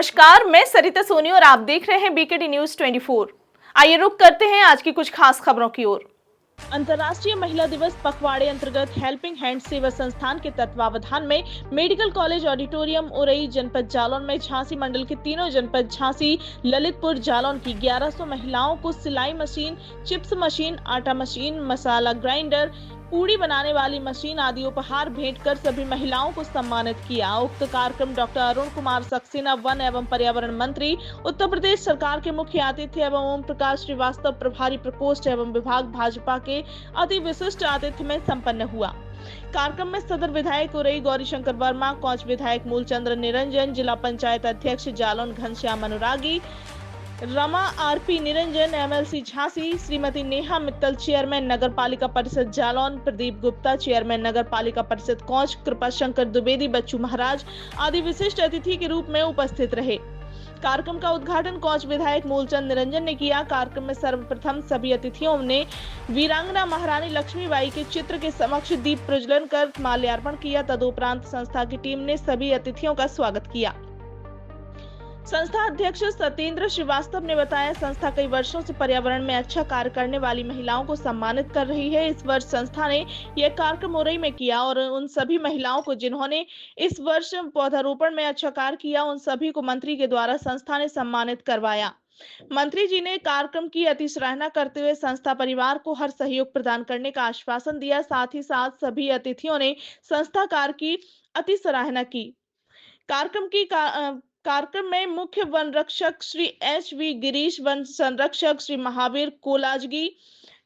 नमस्कार, मैं सरिता सोनी और आप देख रहे हैं बीकेटी न्यूज 24। आइए रुक करते हैं आज की कुछ खास खबरों की ओर। अंतर्राष्ट्रीय महिला दिवस पखवाड़े अंतर्गत हेल्पिंग हैंड सेवा संस्थान के तत्वावधान में मेडिकल कॉलेज ऑडिटोरियम उरई जनपद जालौन में झांसी मंडल के तीनों जनपद झांसी, ललितपुर, जालौन की 1100 महिलाओं को सिलाई मशीन, चिप्स मशीन, आटा मशीन, मसाला ग्राइंडर, पूड़ी बनाने वाली मशीन आदि उपहार भेंट कर सभी महिलाओं को सम्मानित किया। उक्त कार्यक्रम डॉक्टर अरुण कुमार सक्सेना, वन एवं पर्यावरण मंत्री, उत्तर प्रदेश सरकार के मुख्य अतिथि एवं ओम प्रकाश श्रीवास्तव, प्रभारी प्रकोष्ठ एवं विभाग भाजपा के अति विशिष्ट आतिथ्य में संपन्न हुआ। कार्यक्रम में सदर विधायक उरई गौरीशंकर वर्मा, कोंच विधायक मूलचंद्र निरंजन, जिला पंचायत अध्यक्ष Jalaun Ghanshyam Anuragi, Rama RP Niranjan, MLC Jhansi, Shrimati Neha Mittal chairman नगर पालिका परिषद जालौन, प्रदीप गुप्ता चेयरमैन नगर पालिका परिषद कोंच, कृपाशंकर द्विवेदी, बच्चू महाराज आदि विशिष्ट अतिथि के रूप में उपस्थित रहे। कार्यक्रम का उद्घाटन कोंच विधायक मूलचंद निरंजन ने किया। कार्यक्रम में सर्वप्रथम सभी अतिथियों ने वीरांगना महारानी लक्ष्मीबाई के चित्र के समक्ष दीप प्रज्वलन कर माल्यार्पण किया। तदुपरांत संस्था की टीम ने सभी अतिथियों का स्वागत किया। संस्था अध्यक्ष सत्येंद्र श्रीवास्तव ने बताया, संस्था कई वर्षों से पर्यावरण में अच्छा कार्य करने वाली महिलाओं को सम्मानित कर रही है। इस वर्ष संस्था ने यह कार्यक्रम उरई में किया और उन सभी महिलाओं को जिन्होंने इस वर्ष पौधारोपण में अच्छा कार्य किया, उन सभी को मंत्री के द्वारा संस्था ने सम्मानित करवाया। मंत्री जी ने कार्यक्रम की अति सराहना करते हुए संस्था परिवार को हर सहयोग प्रदान करने का आश्वासन दिया। साथ ही साथ सभी अतिथियों ने संस्था कार्य की अति सराहना की। कार्यक्रम में मुख्य वन रक्षक श्री एच.वी. गिरीश, वन संरक्षक श्री महावीर कोलाजगी,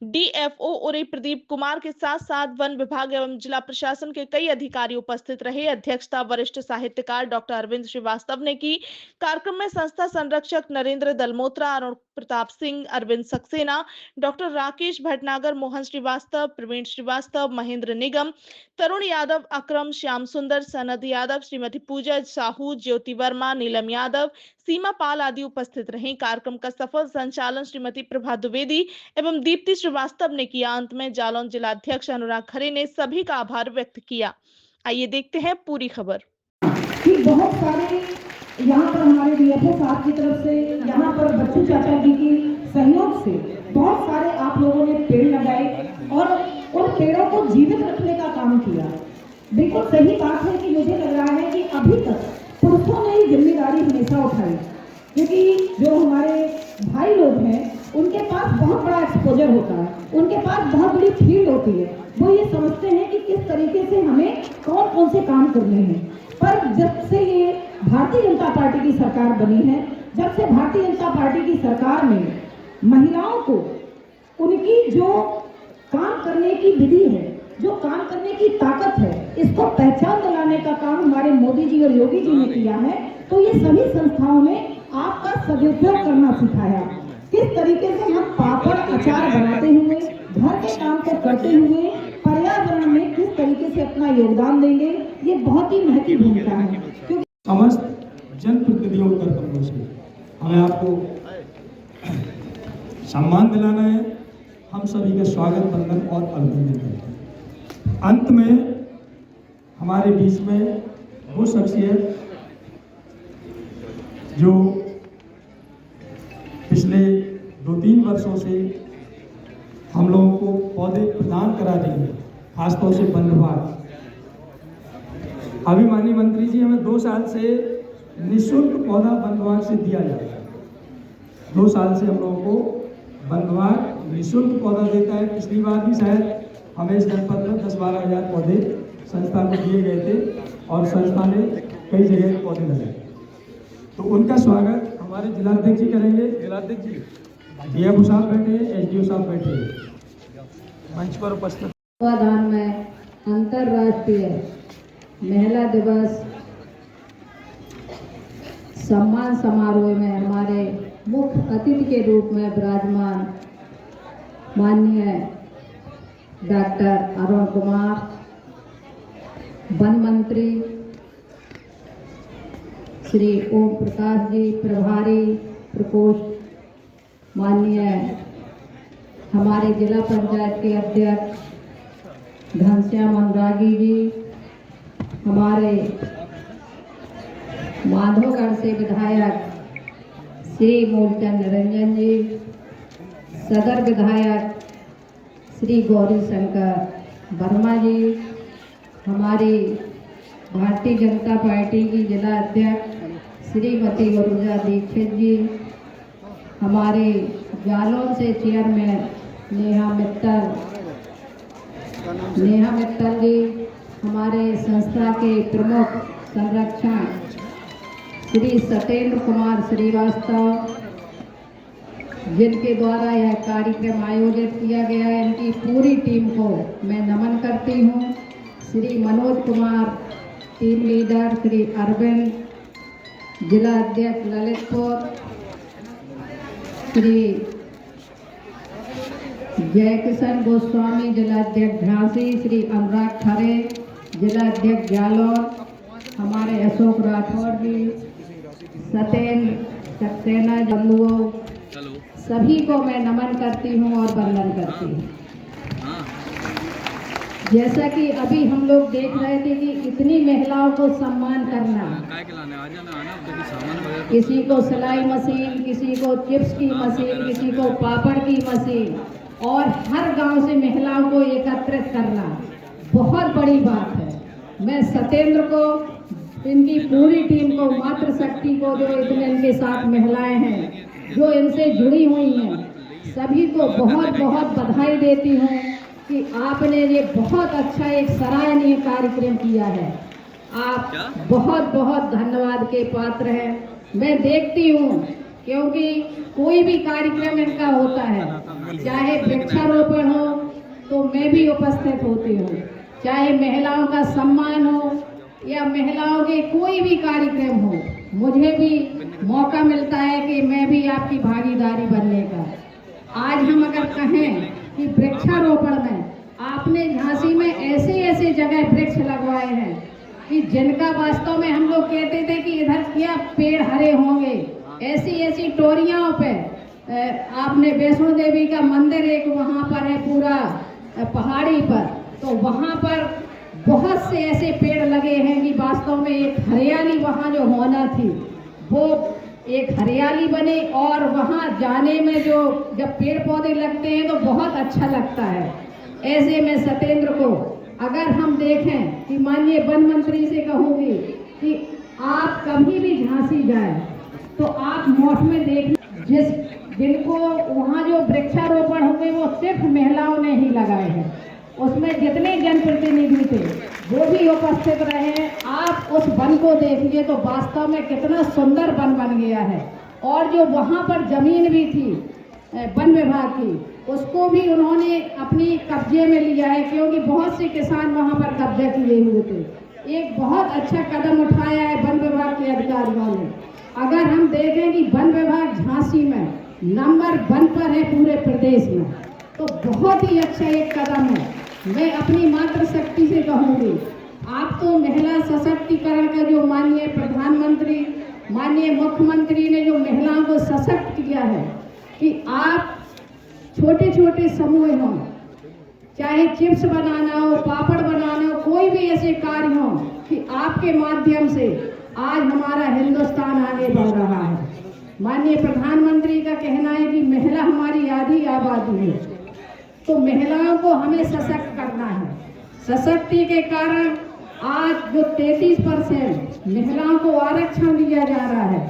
डीएफओ उरई प्रदीप कुमार के साथ साथ वन विभाग एवं जिला प्रशासन के कई अधिकारी उपस्थित रहे। अध्यक्षता वरिष्ठ साहित्यकार डॉक्टर अरविंद श्रीवास्तव ने की। कार्यक्रम में संस्था संरक्षक नरेंद्र दलमोत्रा, अरुण प्रताप सिंह, अरविंद सक्सेना, डॉक्टर राकेश भटनागर, मोहन श्रीवास्तव, प्रवीण श्रीवास्तव, महेंद्र निगम, तरुण यादव, अक्रम, श्याम सुंदर, सनद यादव, श्रीमती पूजा साहू, ज्योति वर्मा, नीलम यादव, सीमा पाल आदि उपस्थित रहे। कार्यक्रम का सफल संचालन श्रीमती प्रभा द्विवेदी एवं दीप्ति श्रीवास्तव ने किया। अंत में जालौन जिला अध्यक्ष अनुराग खरे ने सभी का आभार व्यक्त किया। आइए देखते हैं पूरी खबर। बहुत सारे यहाँ पर हमारे डीएफओ साहब की तरफ से, यहाँ पर बच्चू चाचा जी की सहयोग से बहुत सारे आप लोगों ने पेड़ लगाए और उन पेड़ों को जीवित रखने का काम किया। बिल्कुल सही बात है कि मुझे लग रहा है कि अभी तक पुरुषों ने ही जिम्मेदारी हमेशा उठाई, क्योंकि जो हमारे भाई लोग हैं उनके पास बहुत बड़ा एक्सपोजर होता है, उनके पास बहुत बड़ी फील्ड होती है। वो ये समझते हैं कि किस तरीके से हमें कौन कौन से काम करने हैं। पर जब से ये भारतीय जनता पार्टी की सरकार बनी है, जब से भारतीय जनता पार्टी की सरकार में महिलाओं को उनकी जो काम करने की विधि है, जो काम करने की ताकत है, इसको पहचान दिलाने का काम हमारे मोदी जी और योगी जी ने किया है। तो ये सभी संस्थाओं ने आपका सदुपयोग करना सिखाया। किस तरीके से हम पापड़ अचार बनाते हुए, घर के काम को करते हुए पर्यावरण में किस तरीके से अपना योगदान देंगे, ये बहुत ही महत्वपूर्ण भूमिका है। क्योंकि समस्त जनप्रतिनिधियों के तरफ से हमें आपको सम्मान दिलाना है। हम सभी का स्वागत, वंदन और अभिनंदन करते हैं। अंत में हमारे बीच में वो शख्सियत जो पिछले 2-3 वर्षों से हम लोगों को पौधे प्रदान करा रही है, खासतौर से वन विभाग। अभी माननीय मंत्री जी, हमें 2 साल से निःशुल्क पौधा वन विभाग से दिया जाता है। 2 साल से हम लोगों को वन विभाग निःशुल्क पौधा देता है। पिछली बार भी शायद हमें इस जनपद में 10-12 हज़ार पौधे संस्था को दिए गए थे और संस्था ने कई जगह पौधे लगाए। तो उनका स्वागत हमारे जिलाध्यक्ष जी करेंगे। जिलाध्यक्ष जी, डीएफओ साहब बैठे हैं, एसडीओ साहब बैठे हैं मंच पर उपस्थित। तत्वाधान में अंतर्राष्ट्रीय महिला दिवस सम्मान समारोह में हमारे मुख्य अतिथि के रूप में विराजमान माननीय डॉक्टर अरुण कुमार, वन मंत्री श्री ओम प्रकाश जी, प्रभारी प्रकोष्ठ माननीय हमारे जिला पंचायत के अध्यक्ष घनश्याम अनुरागी जी, हमारे माधोगढ़ से विधायक श्री मूलचंद निरंजन जी, सदर विधायक श्री गौरी शंकर वर्मा जी, हमारी भारतीय जनता पार्टी की जिला अध्यक्ष श्रीमती गुरुजा दीक्षित जी, हमारे जालौन से चेयरमैन नेहा मित्तल जी, हमारे संस्था के प्रमुख संरक्षक श्री सत्येंद्र कुमार श्रीवास्तव, जिनके द्वारा यह कार्यक्रम आयोजित किया गया है, इनकी पूरी टीम को मैं नमन करती हूँ। श्री मनोज कुमार टीम लीडर, श्री अरविंद जिला अध्यक्ष ललितपुर, श्री जयकिशन गोस्वामी जिला अध्यक्ष झांसी, श्री अनुराग खरे जिला अध्यक्ष जालौन, हमारे अशोक राठौर जी, सत्येंद्र सक्सेना जम्मुओं, सभी को मैं नमन करती हूँ और वंदन करती हूँ। जैसा कि अभी हम लोग देख रहे थे कि इतनी महिलाओं को सम्मान करना, किसी को सिलाई मशीन, किसी को चिप्स की मशीन, किसी को पापड़ की मशीन, और हर गांव से महिलाओं को एकत्रित करना बहुत बड़ी बात है। मैं सत्येंद्र को, इनकी पूरी टीम को, मातृशक्ति को, जो इतने इनके साथ महिलाएं हैं जो इनसे जुड़ी हुई हैं, सभी को बहुत बहुत बधाई देती हूँ कि आपने ये बहुत अच्छा एक सराहनीय कार्यक्रम किया है। आप बहुत बहुत धन्यवाद के पात्र हैं। मैं देखती हूँ, क्योंकि कोई भी कार्यक्रम इनका होता है, चाहे वृक्षारोपण हो तो मैं भी उपस्थित होती हूँ, चाहे महिलाओं का सम्मान हो या महिलाओं के कोई भी कार्यक्रम हो, मुझे भी मौका मिलता है कि मैं भी आपकी भागीदारी बनने का। आज हम अगर कहें कि वृक्षारोपण में आपने झांसी में ऐसे ऐसे जगह वृक्ष लगवाए हैं कि जिनका वास्तव में हम लोग कहते थे कि इधर क्या पेड़ हरे होंगे, ऐसी ऐसी टोरियां पे आपने वैष्णो देवी का मंदिर एक वहाँ पर है पूरा पहाड़ी पर, तो वहाँ पर बहुत से ऐसे पेड़ लगे हैं कि वास्तव में एक हरियाली वहाँ जो होना थी वो एक हरियाली बने, और वहाँ जाने में जो जब पेड़ पौधे लगते हैं तो बहुत अच्छा लगता है। ऐसे में सत्येंद्र को अगर हम देखें कि माननीय वन मंत्री से कहूँगी कि आप कभी भी झांसी जाए तो आप मोट में देख, जिनको वहाँ जो वृक्षारोपण होंगे वो सिर्फ महिलाओं ने ही लगाए हैं, उसमें जितने जनप्रतिनिधि थे वो भी उपस्थित रहे। आप उस वन को देखिए तो वास्तव में कितना सुंदर वन बन गया है, और जो वहाँ पर जमीन भी थी वन विभाग की, उसको भी उन्होंने अपनी कब्जे में लिया है, क्योंकि बहुत से किसान वहाँ पर कब्जा किए हुए थे। एक बहुत अच्छा कदम उठाया है वन विभाग के अधिकारियों ने। अगर हम देखें कि वन विभाग झांसी में नंबर 1 पर है पूरे प्रदेश में, तो बहुत ही अच्छा एक कदम है। मैं अपनी मातृशक्ति से कहूँगी, आप तो महिला सशक्तिकरण का जो माननीय प्रधानमंत्री, माननीय मुख्यमंत्री ने जो महिलाओं को सशक्त किया है कि आप छोटे छोटे समूह हों, चाहे चिप्स बनाना हो, पापड़ बनाना हो, कोई भी ऐसे कार्य हो कि आपके माध्यम से आज हमारा हिंदुस्तान आगे बढ़ रहा है। माननीय प्रधानमंत्री का कहना है कि महिला हमारी आधी आबादी है, तो महिलाओं को हमें सशक्त करना है। सशक्ति के कारण आज जो 33% महिलाओं को आरक्षण दिया जा रहा है,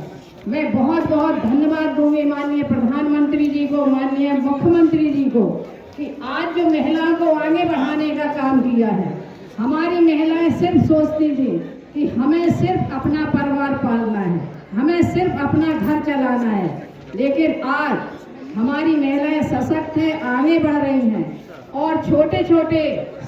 मैं बहुत बहुत धन्यवाद दूंगी माननीय प्रधानमंत्री जी को, माननीय मुख्यमंत्री जी को, कि आज जो महिलाओं को आगे बढ़ाने का काम किया है। हमारी महिलाएं सिर्फ सोचती थी कि हमें सिर्फ अपना परिवार पालना है, हमें सिर्फ अपना घर चलाना है, लेकिन आज हमारी महिलाएं सशक्त हैं, आगे बढ़ रही हैं, और छोटे छोटे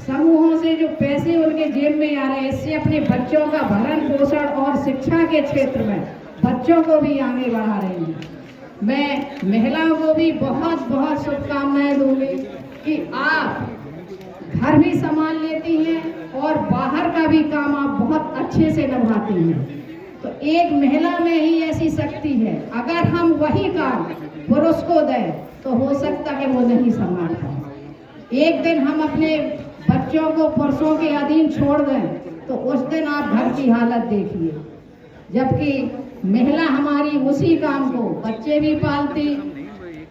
समूहों से जो पैसे उनके जेब में आ रहे हैं, इससे अपने बच्चों का भरण पोषण और शिक्षा के क्षेत्र में बच्चों को भी आगे बढ़ा रही हैं। मैं महिलाओं को भी बहुत बहुत शुभकामनाएं दूंगी कि आप घर भी संभाल लेती हैं और बाहर का भी काम आप बहुत अच्छे से निभाती हैं। तो एक महिला में ही ऐसी शक्ति है, अगर हम वही काम पुरुष को दें तो हो सकता है वो नहीं संभाल पाए। एक दिन हम अपने बच्चों को पुरुषों के अधीन छोड़ दें तो उस दिन आप घर की हालत देखिए। जबकि महिला हमारी उसी काम को बच्चे भी पालती,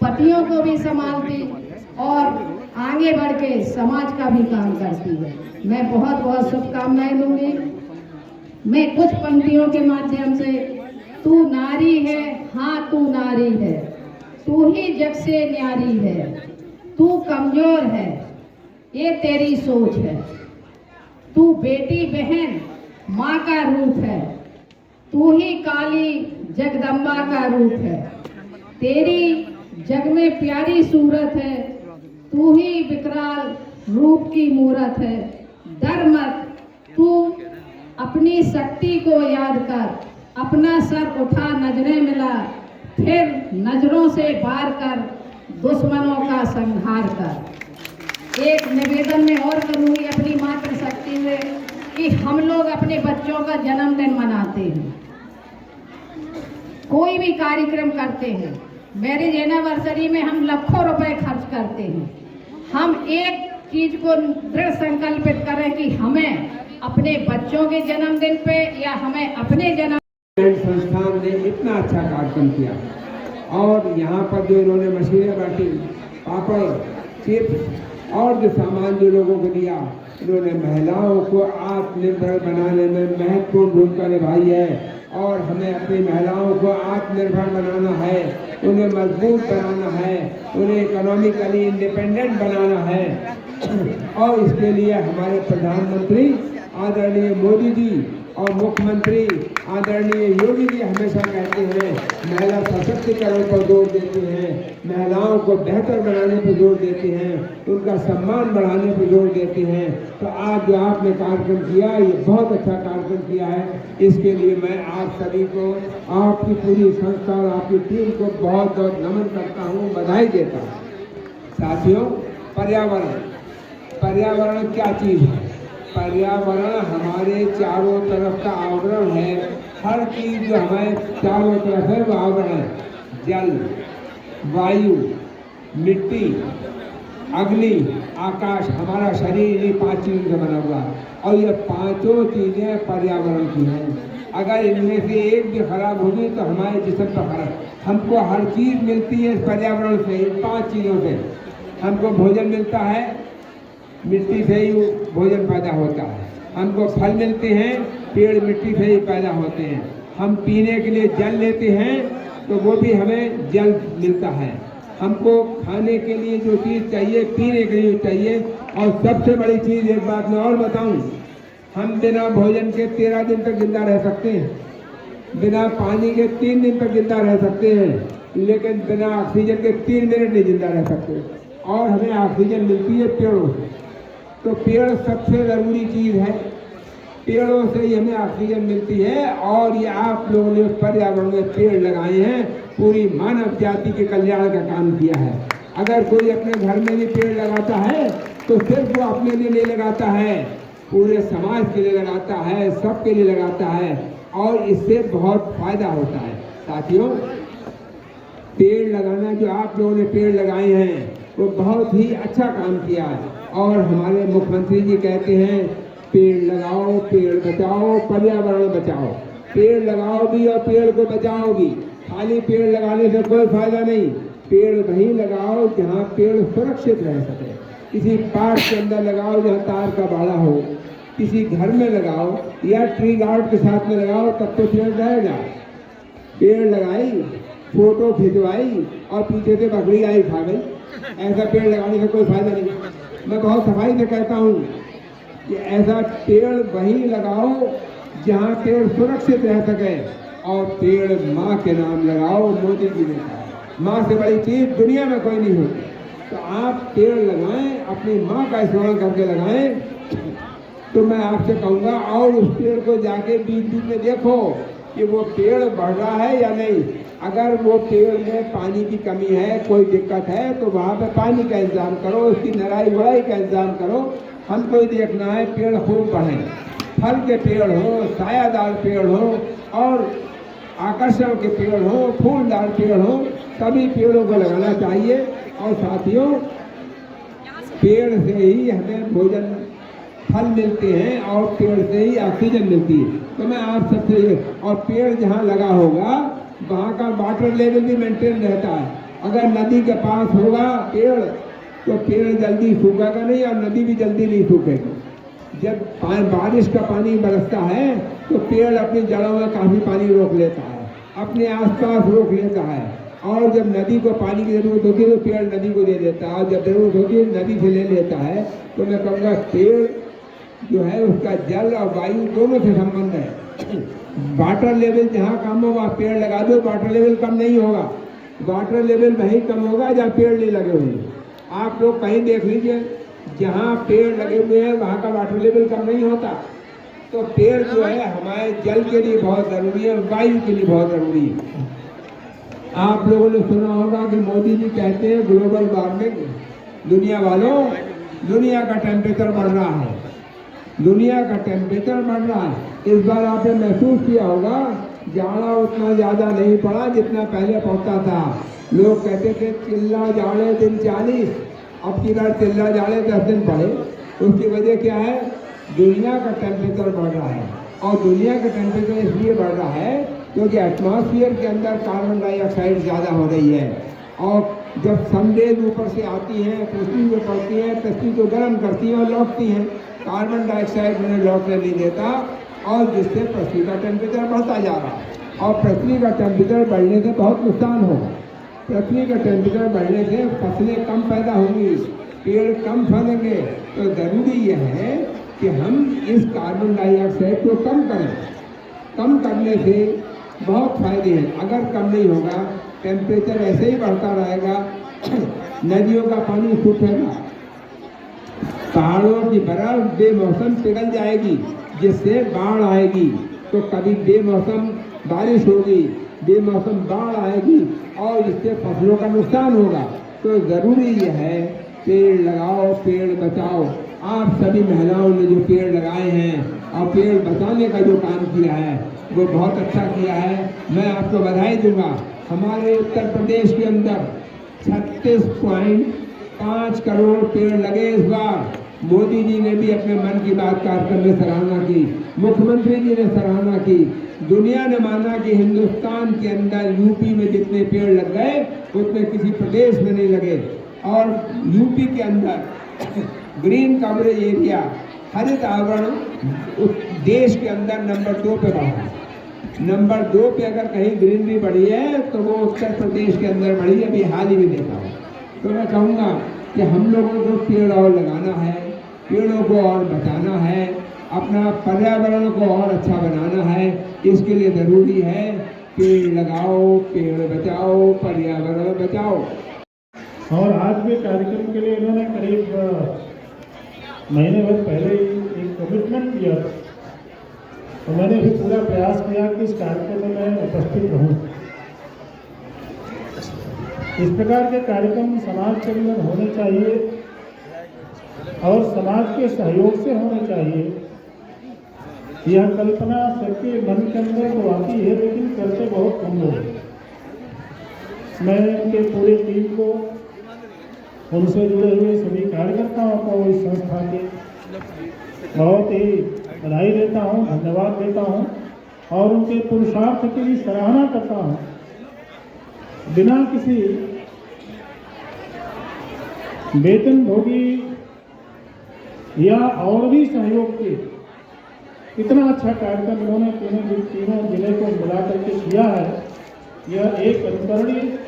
पतियों को भी संभालती और आगे बढ़ के समाज का भी काम करती है। मैं बहुत बहुत शुभकामनाएं दूंगी। मैं कुछ पंक्तियों के माध्यम से, तू नारी है, हाँ तू नारी है, तू ही जग से न्यारी है, तू कमजोर है, ये तेरी सोच है, तू बेटी बहन माँ का रूप है, तू ही काली जगदम्बा का रूप है, तेरी जग में प्यारी सूरत है, तू ही विकराल रूप की मूरत है। डर मत, तू अपनी शक्ति को याद कर, अपना सर उठा नजरें मिला, फिर नजरों से वार कर, दुश्मनों का संहार कर। एक निवेदन में और करूंगी अपनी मातृशक्ति में कि हम लोग अपने बच्चों का जन्मदिन मनाते हैं, कोई भी कार्यक्रम करते हैं, मैरिज एनिवर्सरी में हम लाखों रुपए खर्च करते हैं। हम एक चीज को दृढ़ संकल्पित करें कि हमें अपने बच्चों के जन्मदिन पे या हमें अपने जन्म संस्थान ने इतना अच्छा कार्यक्रम किया और यहाँ पर जो इन्होंने मशीनें बांटी, पापड़, चिप्स और जो सामान जो लोगों को दिया, इन्होंने महिलाओं को आत्मनिर्भर बनाने में महत्वपूर्ण भूमिका निभाई है। और हमें अपनी महिलाओं को आत्मनिर्भर बनाना है, उन्हें मजबूत बनाना है, उन्हें इकोनॉमिकली इंडिपेंडेंट बनाना है। और इसके लिए हमारे प्रधानमंत्री आदरणीय मोदी जी और मुख्यमंत्री आदरणीय योगी जी हमेशा कहते हैं, महिला सशक्तिकरण पर जोर देते हैं, महिलाओं को बेहतर बनाने पर जोर देते हैं, उनका सम्मान बढ़ाने पर जोर देते हैं। तो आज जो आपने कार्यक्रम किया, ये बहुत अच्छा कार्यक्रम किया है। इसके लिए मैं आप सभी को, आपकी पूरी संस्था और आपकी टीम को बहुत बहुत नमन करता हूँ, बधाई देता हूँ। साथियों, पर्यावरण क्या चीज़ है? पर्यावरण हमारे चारों तरफ का आवरण है। हर चीज जो हमारे चारों तरफ है वो आवरण है। जल, वायु, मिट्टी, अग्नि, आकाश, हमारा शरीर इन्हीं 5 चीजों से बना हुआ है और ये 5 चीजें पर्यावरण की हैं। अगर इनमें से एक भी खराब होगी तो हमारे जिस्म पर खराब। हमको हर चीज मिलती है इस पर्यावरण से, इन 5 चीजों से। हमको भोजन मिलता है, मिट्टी से ही भोजन पैदा होता है। हमको फल मिलते हैं, पेड़ मिट्टी से ही पैदा होते हैं। हम पीने के लिए जल लेते हैं तो वो भी हमें जल मिलता है। हमको खाने के लिए जो चीज़ चाहिए, पीने के लिए चाहिए। और सबसे बड़ी चीज़ एक बात मैं और बताऊं, हम बिना भोजन के 13 दिन तक जिंदा रह सकते हैं, बिना पानी के 3 दिन तक जिंदा रह सकते हैं, लेकिन बिना ऑक्सीजन के 3 मिनट नहीं जिंदा रह सकते। और हमें ऑक्सीजन मिलती है पेड़ों से। तो पेड़ सबसे ज़रूरी चीज़ है, पेड़ों से ही हमें ऑक्सीजन मिलती है। और ये आप लोगों ने पर्यावरण में पेड़ लगाए हैं, पूरी मानव जाति के कल्याण का काम किया है। अगर कोई अपने घर में भी पेड़ लगाता है तो सिर्फ वो अपने लिए नहीं लगाता है, पूरे समाज के लिए लगाता है, सबके लिए लगाता है और इससे बहुत फायदा होता है। साथियों, पेड़ लगाना, जो आप लोगों ने पेड़ लगाए हैं वो बहुत ही अच्छा काम किया है। और हमारे मुख्यमंत्री जी कहते हैं, पेड़ लगाओ, पेड़ बचाओ, पर्यावरण बचाओ। पेड़ लगाओ भी और पेड़ को बचाओ भी। खाली पेड़ लगाने से कोई फायदा नहीं। पेड़ वहीं लगाओ जहाँ पेड़ सुरक्षित रह सके। किसी पार्क के अंदर लगाओ जहाँ तार का बाड़ा हो, किसी घर में लगाओ या ट्री गार्ड के साथ में लगाओ, तब तो पेड़ रहेगा। पेड़ लगाई, फोटो खिंचवाई और पीछे से बकरी आई खा गई, ऐसा पेड़ लगाने से कोई फायदा नहीं। मैं बहुत सफाई से कहता हूँ कि ऐसा पेड़ वहीं लगाओ जहाँ पेड़ सुरक्षित रह सके। और पेड़ माँ के नाम लगाओ, मोदी जी ने कहा, माँ से बड़ी चीज दुनिया में कोई नहीं होती। तो आप पेड़ लगाएं, अपनी माँ का स्मरण करके लगाएं। तो मैं आपसे कहूँगा, और उस पेड़ को जाके बीच बीच में देखो कि वो पेड़ बढ़ रहा है या नहीं। अगर वो पेड़ में पानी की कमी है, कोई दिक्कत है, तो वहाँ पे पानी का इंतजाम करो, उसकी नराई गुड़ाई का इंतजाम करो। हमको देखना है पेड़ खूब बढ़ें, फल के पेड़ हो, सायादार पेड़ हो और आकर्षण के पेड़ हो, फूलदार पेड़ हो, सभी पेड़ों को लगाना चाहिए। और साथियों, पेड़ से ही हमें भोजन फल मिलते हैं और पेड़ से ही ऑक्सीजन मिलती है। तो मैं आप सबसे, और पेड़ जहाँ लगा होगा वहाँ का वाटर लेवल भी मेंटेन रहता है। अगर नदी के पास होगा पेड़ तो पेड़ जल्दी सूखेगा नहीं और नदी भी जल्दी नहीं सूखेगी। जब बारिश का पानी बरसता है तो पेड़ अपनी जड़ों में काफ़ी पानी रोक लेता है, अपने आसपास रोक लेता है, और जब नदी को पानी की जरूरत होती है तो पेड़ नदी को दे देता है, और जब जरूरत होती है नदी से ले लेता है। तो मैं कहूँगा पेड़ जो है उसका जल और वायु दोनों से संबंध है। वाटर लेवल जहाँ कम होगा पेड़ लगा दो, वाटर लेवल कम नहीं होगा। वाटर लेवल वहीं कम होगा जहाँ पेड़ नहीं लगे हुए हैं। आप लोग कहीं देख लीजिए, जहाँ पेड़ लगे हुए हैं वहाँ का वाटर लेवल कम नहीं होता। तो पेड़ जो है हमारे जल के लिए बहुत ज़रूरी है, वायु के लिए बहुत ज़रूरी है। आप लोगों ने सुना होगा कि मोदी जी कहते हैं ग्लोबल वार्मिंग, दुनिया वालों दुनिया का टेम्परेचर बढ़ रहा है, दुनिया का टेम्परेचर बढ़ रहा है। इस बार आपने महसूस किया होगा जाड़ा उतना ज़्यादा नहीं पड़ा जितना पहले पड़ता था। लोग कहते थे चिल्ला जाड़े दिन 40, अब की बार चिल्ला जाड़े 10 दिन पड़े। उसकी वजह क्या है? दुनिया का टेम्परेचर बढ़ रहा है, और दुनिया का टेम्परेचर इसलिए बढ़ रहा है क्योंकि एटमॉस्फेयर के अंदर कार्बन डाइऑक्साइड ज़्यादा हो रही है, और जब सनरेज ऊपर से आती हैं पृथ्वी पर पड़ती है, पृथ्वी को गर्म करती है और लौटती हैं। कार्बन डाइऑक्साइड उन्हें लौटने नहीं देता, और जिससे पृथ्वी का टेम्परेचर बढ़ता जा रहा है। और पृथ्वी का टेम्परेचर बढ़ने से बहुत नुकसान होगा। पृथ्वी का टेम्परेचर बढ़ने से फसलें कम पैदा होंगी, पेड़ कम फलेंगे। तो ज़रूरी यह है कि हम इस कार्बन डाइऑक्साइड को कम करें। कम करने से बहुत फायदे हैं। अगर कम नहीं होगा, टेम्परेचर ऐसे ही बढ़ता रहेगा, नदियों का पानी सूखेगा, पहाड़ों की बर्फ बेमौसम पिघल जाएगी, जिससे बाढ़ आएगी। तो कभी बेमौसम बारिश होगी, बेमौसम बाढ़ आएगी, और इससे फसलों का नुकसान होगा। तो ज़रूरी यह है पेड़ लगाओ, पेड़ बचाओ। आप सभी महिलाओं ने जो पेड़ लगाए हैं और पेड़ बचाने का जो काम किया है वो बहुत अच्छा किया है। मैं आपको बधाई दूंगा। हमारे उत्तर प्रदेश के अंदर 36.5 करोड़ पेड़ लगे इस बार। मोदी जी ने भी अपने मन की बात कार्यक्रम में सराहना की, मुख्यमंत्री जी ने सराहना की, दुनिया ने माना कि हिंदुस्तान के अंदर यूपी में जितने पेड़ लग गए उतने किसी प्रदेश में नहीं लगे। और यूपी के अंदर ग्रीन कवरेज एरिया, हरित आवरण उस देश के अंदर नंबर 2 पे बढ़ा। नंबर 2 पे अगर कहीं ग्रीनरी बढ़ी है तो वो उत्तर प्रदेश के अंदर बढ़ी है, अभी हाल ही में देखा हो। तो मैं कहूँगा कि हम लोगों को पेड़ और लगाना है, पेड़ों को और बचाना है, अपना पर्यावरण को और अच्छा बनाना है। इसके लिए ज़रूरी है पेड़ लगाओ, पेड़ बचाओ, पर्यावरण बचाओ। और आज के कार्यक्रम के लिए इन्होंने करीब महीने भर पहले ही एक कमिटमेंट किया था, तो मैंने भी पूरा प्रयास किया कि इस कार्यक्रम में मैं उपस्थित रहूं। इस प्रकार के कार्यक्रम समाज के अंदर होने चाहिए और समाज के सहयोग से होने चाहिए। यह कल्पना सबके मन के अंदर तो आती है, लेकिन करते बहुत कम लोग। मैं उनके पूरे टीम को, उनसे जुड़े हुए सभी कार्यकर्ताओं को इस संस्था के बहुत ही बधाई देता हूँ, धन्यवाद देता हूँ और उनके पुरुषार्थ की भी सराहना करता हूँ। बिना किसी वेतन भोगी या और भी सहयोग के इतना अच्छा कार्यक्रम इन्होंने तीनों जिले को मिला करके किया है। यह एक अनुकरणीय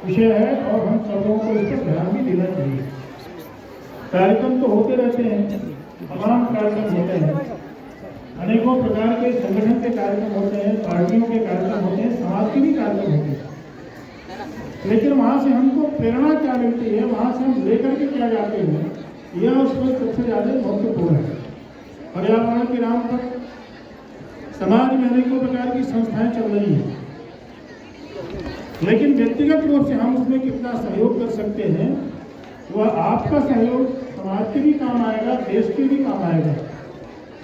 विषय है और हम सब लोगों को इस पर ध्यान भी देना चाहिए। कार्यक्रम तो होते रहते हैं, तमाम कार्यक्रम होते हैं, अनेकों प्रकार के संगठन के कार्यक्रम होते हैं, पार्टियों के कार्यक्रम होते हैं, समाज के भी कार्यक्रम होते हैं। लेकिन वहाँ से हमको प्रेरणा क्या मिलती है, वहाँ से हम लेकर के क्या जाते हैं, यह उसमें सबसे ज़्यादा महत्वपूर्ण है। पर्यावरण के नाम पर समाज में अनेकों प्रकार की संस्थाएं चल रही हैं, लेकिन व्यक्तिगत रूप से हम उसमें कितना सहयोग कर सकते हैं, वह आपका सहयोग समाज के भी काम आएगा, देश के भी काम आएगा।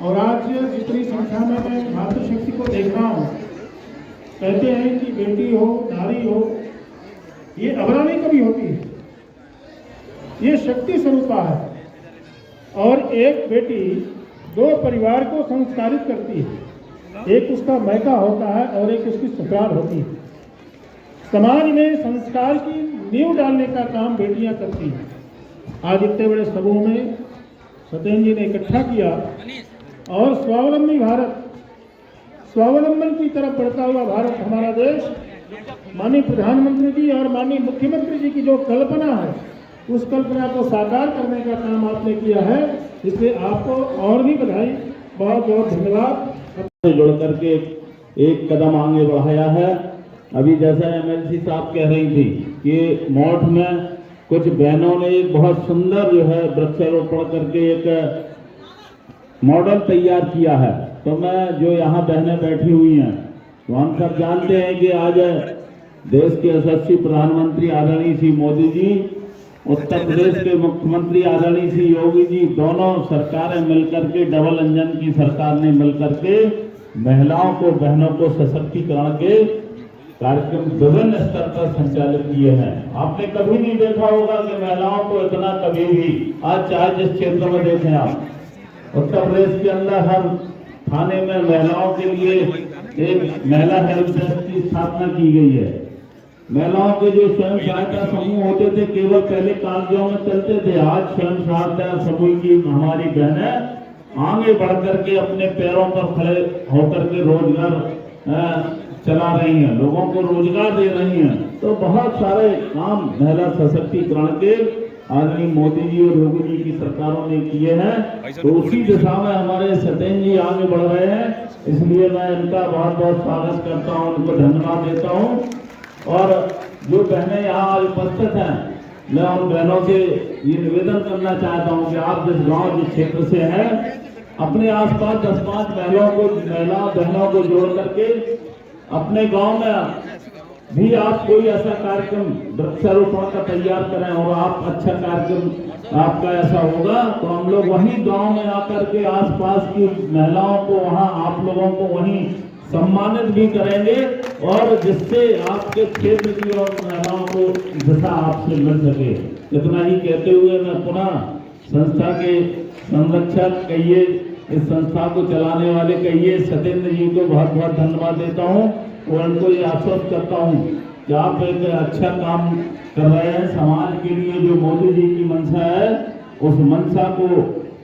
और आज जितनी संख्या में मैं मातृशक्ति को देख रहा हूँ, कहते हैं कि बेटी हो, नारी हो, ये अबला नहीं कभी होती है, ये शक्ति स्वरूपा है। और एक बेटी 2 परिवार को संस्कारित करती है। एक उसका मैका होता है और एक उसकी ससुराल होती है। समाज में संस्कार की नींव डालने का काम बेटियां करती हैं। आज इतने बड़े समूह में सत्येंद्र जी ने इकट्ठा किया और स्वावलंबी भारत, स्वावलंबन की तरफ बढ़ता हुआ भारत हमारा देश, माननीय प्रधानमंत्री जी और माननीय मुख्यमंत्री जी की जो कल्पना है, उस कल्पना को साकार करने का काम आपने किया है। इसलिए आपको और भी बधाई, बहुत बहुत धन्यवाद। जुड़ करके एक कदम आगे बढ़ाया है। अभी जैसा एमएलसी साहब कह रही थी कि मौठ में कुछ बहनों ने एक बहुत सुंदर जो है वृक्षारोपण करके एक मॉडल तैयार किया है। तो मैं जो यहाँ बहनें बैठी हुई हैं, तो हम सब जानते हैं कि आज देश के यशस्वी प्रधानमंत्री आदरणीय श्री मोदी जी, उत्तर प्रदेश के मुख्यमंत्री आदरणीय श्री योगी जी, दोनों सरकारें मिलकर के, डबल इंजन की सरकार ने मिलकर के महिलाओं को, बहनों को सशक्तिकरण के कार्यक्रम विभिन्न स्तर पर संचालित किए हैं। आपने कभी नहीं देखा होगा कि महिलाओं को इतना, कभी भी, आज चाहे जिस क्षेत्र में देखें आप, उत्तर प्रदेश के अंदर हर थाने में महिलाओं के लिए एक महिला हेल्प डेस्क की स्थापना की गई है। महिलाओं के जो स्वयं सहायता समूह होते थे, केवल पहले कागजों में चलते थे, आज स्वयं सहायता समूह की हमारी बहनें आगे बढ़ करके अपने पैरों पर खड़े होकर के रोजगार चला रही हैं, लोगों को रोजगार दे रही हैं। तो बहुत सारे काम महिला सशक्तिकरण के आदरणीय मोदी जी और योगी जी की सरकारों ने किए हैं। तो उसी दिशा में हमारे सत्येंद्र जी आगे बढ़ रहे हैं। इसलिए मैं इनका बहुत बहुत स्वागत करता हूँ, उनको धन्यवाद देता हूँ। और जो बहनें यहाँ आज उपस्थित हैं, मैं उन बहनों से ये निवेदन करना चाहता हूँ कि आप जिस गांव, जिस क्षेत्र से हैं, अपने आसपास 10-5 महिला बहनों को जोड़ करके अपने गांव में भी आप कोई ऐसा कार्यक्रम वृक्षारोपण का तैयार करें और आप अच्छा कार्यक्रम आपका ऐसा होगा तो हम लोग वहीं गांव में आकर के आसपास की महिलाओं को, वहां आप लोगों को वहीं सम्मानित भी करेंगे और जिससे आपके क्षेत्र की और महिलाओं को दिशा आपसे मिल सके। इतना ही कहते हुए मैं पुनः संस्था के संरक्षक कहिए, इस संस्था को चलाने वाले कहिए सत्येंद्र जी को बहुत बहुत धन्यवाद देता हूँ और उनको ये आश्वस्त करता हूँ कि आप एक अच्छा काम कर रहे हैं समाज के लिए। जो मोदी जी की मंशा है, उस मंशा को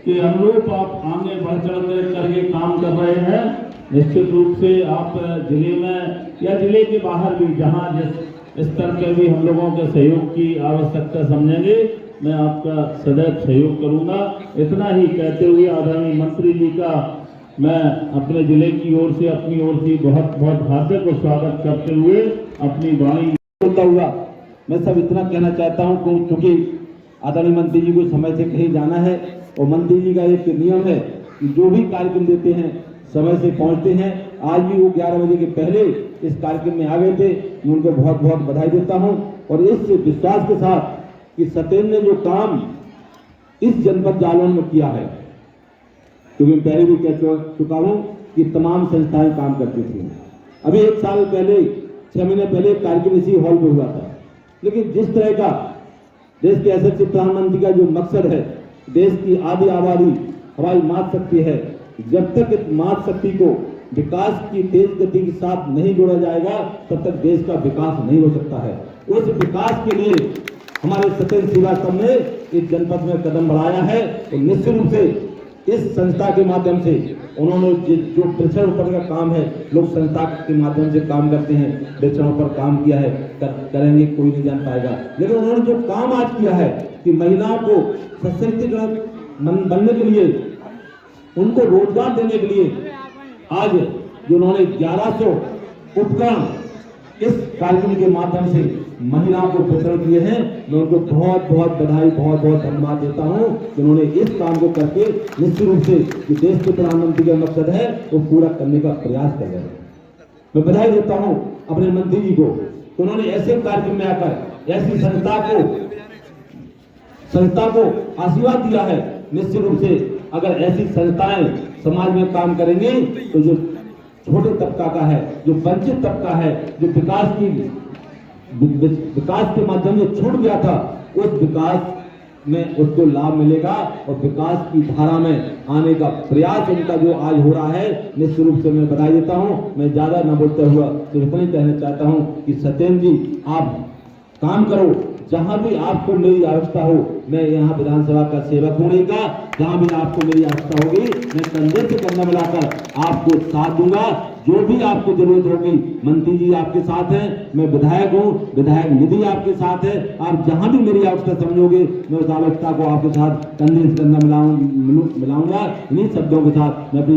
के अनुरूप आप आगे बढ़ चढ़ करके काम कर रहे हैं। निश्चित रूप से आप जिले में या जिले के बाहर भी जहाँ जिस स्तर पर भी हम लोगों के सहयोग की आवश्यकता समझेंगे, मैं आपका सदैव सहयोग करूंगा। इतना ही कहते हुए आदरणीय मंत्री जी का मैं अपने जिले की ओर से, अपनी ओर से बहुत बहुत हार्दिक स्वागत करते हुए अपनी वाणी होता हुआ मैं सब इतना कहना चाहता हूं क्योंकि आदरणीय मंत्री जी को समय से कहीं जाना है और मंत्री जी का एक नियम है कि जो भी कार्यक्रम देते हैं समय से पहुंचते हैं। आज भी वो 11 बजे के पहले इस कार्यक्रम में आ गए थे। मैं उनको बहुत बहुत बधाई देता हूं और इस विश्वास के साथ कि सत्येंद्र ने जो काम इस जनपद जालौन में किया है, क्योंकि मैं पहले भी कह चुका हूं कि तमाम संस्थाएं काम करती थी। अभी 1 साल पहले, 6 महीने पहले एक कार्यक्रम इसी हॉल पे हुआ था, लेकिन जिस तरह का देश के यशस्वी प्रधानमंत्री का जो मकसद है, देश की आधी आबादी हमारी मातृशक्ति है, जब तक इस मातृशक्ति को विकास की तेज गति के साथ नहीं जोड़ा जाएगा तब तक देश का विकास नहीं हो सकता है। उस विकास के लिए हमारे सत्येंद्र श्रीवास्तव ने इस जनपद में कदम बढ़ाया है और निश्चित रूप से इस संस्था के माध्यम से उन्होंने जो वृक्षारोपण का काम है, लोग संस्था के माध्यम से काम करते हैं, वृक्षारोपण काम किया है, करेंगे कोई नहीं जान पाएगा, लेकिन उन्होंने जो काम आज किया है कि महिलाओं को सशक्तिकरण बनने के लिए, उनको रोजगार देने के लिए आज जो उन्होंने 1100 उपकरण इस कार्यक्रम के माध्यम से महिलाओं को वितरण किए हैं, मैं उनको बहुत बहुत बधाई, बहुत बहुत धन्यवाद देता हूं कि उन्होंने इस काम को करके निश्चित रूप से जो देश के प्रधानमंत्री का मकसद है वो पूरा करने का प्रयास कर रहे हैं। मैं बधाई देता हूं अपने मंत्री जी को, उन्होंने ऐसे कार्यक्रम में आकर ऐसी संस्था को आशीर्वाद दिया है। निश्चित रूप से अगर ऐसी संस्थाएं समाज में काम करेंगी तो जो छोटे तबका का है, जो वंचित तबका है, जो विकास के माध्यम से छूट गया था, उस विकास में उसको लाभ मिलेगा और विकास की धारा में आने का प्रयास उनका जो आज हो रहा है, निश्चित रूप से मैं बधाई देता हूं। मैं ज्यादा न बोलते हुआ सिर्फ इतना ही कहना चाहता हूं कि सत्येंद्र जी आप काम करो, जहां भी आपको मेरी आवश्यकता हो, मैं यहाँ विधानसभा का सेवक होने का, जहां भी आपको मेरी आवश्यकता होगी मैं कंधे से कंधा मिलाकर आपको साथ दूंगा। जो भी आपको जरूरत होगी, मंत्री जी आपके साथ हैं, मैं विधायक हूं, विधायक निधि आपके साथ है। आप जहां भी मेरी आवश्यकता समझोगे, मैं उस आवश्यकता को आपके साथ कंधे से कंधा मिलाऊंगा। इन्हीं शब्दों के साथ मैं अपनी